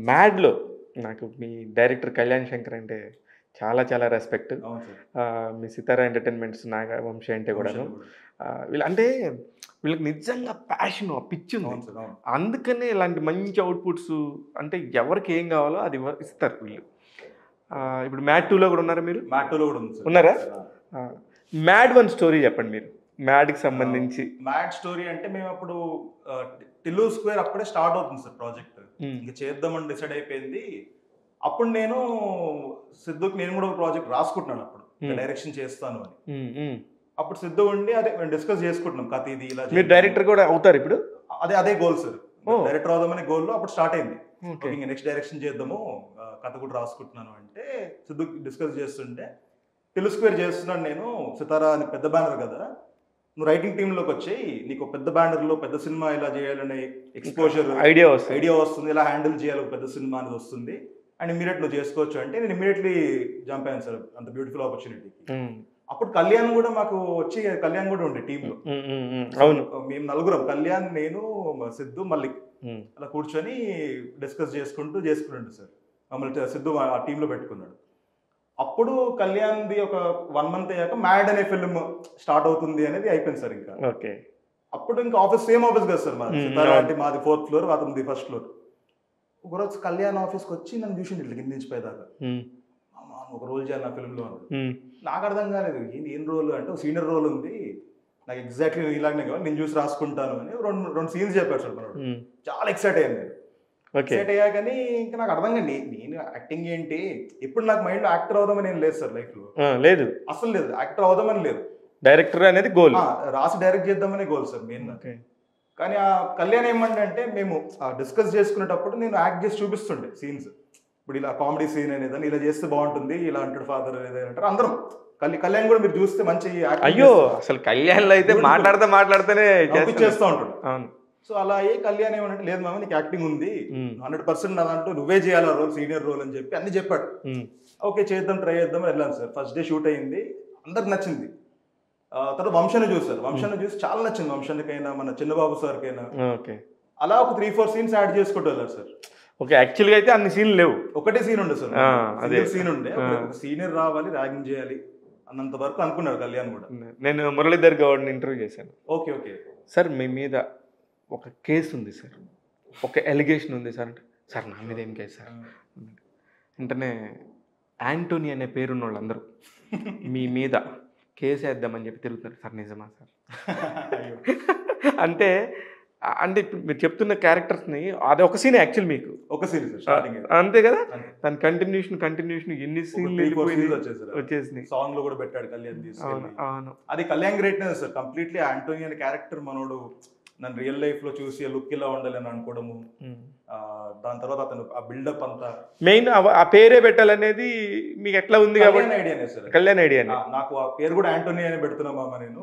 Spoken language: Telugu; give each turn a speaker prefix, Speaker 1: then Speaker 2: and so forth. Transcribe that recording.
Speaker 1: 'మ్యాడ్‌లో' నాకు మీ డైరెక్టర్ కళ్యాణ్ శంకర్ అంటే చాలా చాలా రెస్పెక్ట్.
Speaker 2: అవును సార్.
Speaker 1: మీ 'సితారా ఎంటర్‌టైన్‌మెంట్స్' నాగవంశి అంటే కూడాను.
Speaker 2: వంశంలో కూడా.
Speaker 1: అంటే వీళ్ళకి నిజంగా ప్యాషన్, ఆ పిచ్చి ఉంది.
Speaker 2: అవును సార్. అవును.
Speaker 1: అందుకనే ఇలాంటి మంచి అవుట్‌పుట్స్ అంటే ఎవరికి ఏం కావాలో అది ఇస్తారు వీళ్ళు. ఇప్పుడు 'మ్యాడ్ 2'లో కూడా ఉన్నారా మీరు?
Speaker 2: మ్యాట్ 2లో కూడా ఉంది సార్.
Speaker 1: ఉన్నారా?
Speaker 2: ఆ!
Speaker 1: 'మ్యాడ్ 1' స్టోరీ చెప్పండి మీరు. 'మ్యాడ్‌కి' సంబంధించి.
Speaker 2: మ్యాడ్ స్టోరీ అంటే మేమప్పుడు టిల్లు స్క్వేర్ అప్పుడే స్టార్ట్ అవుతుంది సార్ ప్రాజెక్ట్. ఇంక చేద్దామని డిసైడ్ అయిపోయింది. అప్పుడు నేను సిద్ధుకి నేను కూడా ఒక ప్రాజెక్ట్ రాసుకుంటున్నాను అప్పుడు. డైరెక్షన్ చేస్తాను అని. అప్పుడు సిద్ధు ఉండి అదే మేము డిస్కస్ చేసుకుంటున్నాం కథ ఇది ఇలా
Speaker 1: మీరు డైరెక్టర్ కూడా అవుతారు ఇప్పుడు?
Speaker 2: అదే గోల్ సార్. డైరెక్టర్ అవుదామనే గోల్లో అప్పుడు స్టార్ట్ అయింది. ఇంక నెక్స్ట్ డైరెక్షన్ చేద్దాము, కథ కూడా రాసుకుంటున్నాను అంటే సిద్ధు డిస్కస్ చేస్తుంటే టిల్లు స్క్వేర్ చేస్తున్నాను నేను, సితారా అని పెద్ద బ్యానర్ కదా, నువ్వు రైటింగ్ టీంలోకి వచ్చేయి, నీకు పెద్ద బ్యానర్లో పెద్ద సినిమా ఇలా చేయాలనే ఎక్స్పోజర్ ఐడియా వస్తుంది, ఇలా హ్యాండిల్ చేయాలి పెద్ద సినిమా అనేది వస్తుంది అండ్ ఇమీడియట్ నువ్వు చేసుకోవచ్చు అంటే నేను ఇమీడియట్లీ జంప్ అయ్యాను సార్ అంత బ్యూటిఫుల్ ఆపర్చునిటీకి. అప్పుడు కళ్యాణ్ కూడా మాకు వచ్చి, కళ్యాణ్ కూడా ఉండే టీంలో.
Speaker 1: అవును,
Speaker 2: మేము నలుగురం, కళ్యాణ్, నేను, సిద్ధు, మల్లిక్ అలా కూర్చొని డిస్కస్ చేసుకుంటుండే సార్. మమ్మల్ని సిద్ధు ఆ టీంలో పెట్టుకున్నాడు. అప్పుడు కళ్యాణ్ది ఒక 1 మంత్ అయ్యాక మ్యాడ్ అనే ఫిల్మ్ స్టార్ట్ అవుతుంది అనేది అయిపోయింది సార్. ఇంకా
Speaker 1: ఓకే.
Speaker 2: అప్పుడు ఇంకా ఆఫీస్ సేమ్ ఆఫీస్ కదా సార్ మాది. సితారా అంటే మాది 4th ఫ్లోర్, అతనిది 1st ఫ్లోర్. ఒకరోజు కళ్యాణ్ ఆఫీస్కి వచ్చి నన్ను చూసిండు ఇట్లా కింద నుంచి పైదాకా. ఒక రోల్ చేయాలి నా ఫిల్మ్లో అన్నాడు. నాకు అర్థం కాలేదు ఏం రోల్ అంటే సీనియర్ రోల్ ఉంది, నాకు ఎగ్జాక్ట్లీ ఇలాగనే కావాలి, నేను చూసి రాసుకుంటాను అని రెండు సీన్స్ చెప్పాడు సార్ మనోడు. చాలా ఎక్సైట్ అయ్యాను నేను. ఎక్సైట్ అయ్యా కానీ ఇంకా నాకు అర్థం కండి నేను యాక్టింగ్ ఏంటి, ఇప్పుడు నాకు మైండ్లో యాక్టర్ అవుదామని ఏం లేదు సార్ లైఫ్లో. లేదు, అసలు లేదు, యాక్టర్ అవుదామని లేదు. డైరెక్టర్ అనేది గోల్, రాసి డైరెక్ట్ చేద్దామనే గోల్ సార్ మెయిన్. కానీ ఆ కళ్యాణ్ ఏమంటే మేము డిస్కస్ చేసుకునేటప్పుడు నేను యాక్ట్ చేసి చూపిస్తుండే సీన్స్. ఇప్పుడు ఇలా కామెడీ సీన్ అనేది ఇలా చేస్తే బాగుంటుంది, ఇలా అంటాడు ఫాదర్ అనేది అంటారు అందరం. కళ్యాణ్ కూడా మీరు చూస్తే మంచి అయ్యో అసలు కళ్యాణ్లో అయితే మాట్లాడితేనే చేస్తూ ఉంటాడు. అవును. సో అలా అయ్యి కళ్యాణ్ ఏమంటే లేదు మామ నీకు యాక్టింగ్ ఉంది, 100% నా దాంట్లో నువ్వే చేయాలి ఆ రోల్, సీనియర్ రోల్ అని చెప్పి అన్ని చెప్పాడు. ఓకే చేద్దాం, ట్రై చేద్దాం వెళ్ళాను సార్. ఫస్ట్ డే షూట్ అయింది, అందరికి నచ్చింది. తర్వాత వంశాన్ని చూసారు, వంశాన్ని చూసి చాలా నచ్చింది వంశానికైనా మన చిన్నబాబు సార్కైనా. ఓకే. అలా ఒక 3-4 సీన్స్ యాడ్ చేసుకుంటూ వెళ్ళారు సార్. ఓకే. యాక్చువల్గా అయితే అన్ని సీన్లు లేవు, ఒకటే సీన్ ఉండే సార్. అదే సీన్ ఉండే, ఒక సీనియర్ రావాలి, ర్యాగింగ్ చేయాలి అన్నంత వరకు అనుకున్నాడు కళ్యాణ్ కూడా. నేను మురళీధర్ గౌడ్ని ఇంటర్వ్యూ చేశాను. ఓకే ఓకే సార్ మీ మీద ఒక కేసు ఉంది సార్, ఒక ఎలిగేషన్ ఉంది సార్ అంటే, సార్ నా మీద ఏం కేసు సార్ వెంటనే యాంటోనీ అనే పేరున్న వాళ్ళందరూ మీ మీద కేసు వేద్దామని చెప్పి తిరుగుతున్నారు సార్. నిజమా సార్? అంటే అంటే ఇప్పుడు మీరు చెప్తున్న క్యారెక్టర్స్ని అది ఒక సీన్ యాక్చువల్ మీకు ఒక సీన్ అంతే కదా, దాని కంటిన్యూషన్ ఎన్ని సీన్లు వచ్చేసినాయి. సాంగ్ లో కూడా పెట్టాడు కళ్యాణ్. అవును, అది Kalyan greatness sir. Completely Anthony అనే క్యారెక్టర్ మనోడు నన్ను రియల్ లైఫ్ లో చూసి లుక్ ఇలా ఉండాలి అని అనుకోవడము, దాని తర్వాత అతను ఆ బిల్డప్ అంతా మెయిన్ ఆ పేరే పెట్టాలనేది మీకు ఎట్లా ఉంది కాబట్టి ఐడియానే సార్. కళ్యాణ్ ఐడియా నాకు ఆ పేరు కూడా యాంటోనీ అని పెడుతున్నా మామ నేను.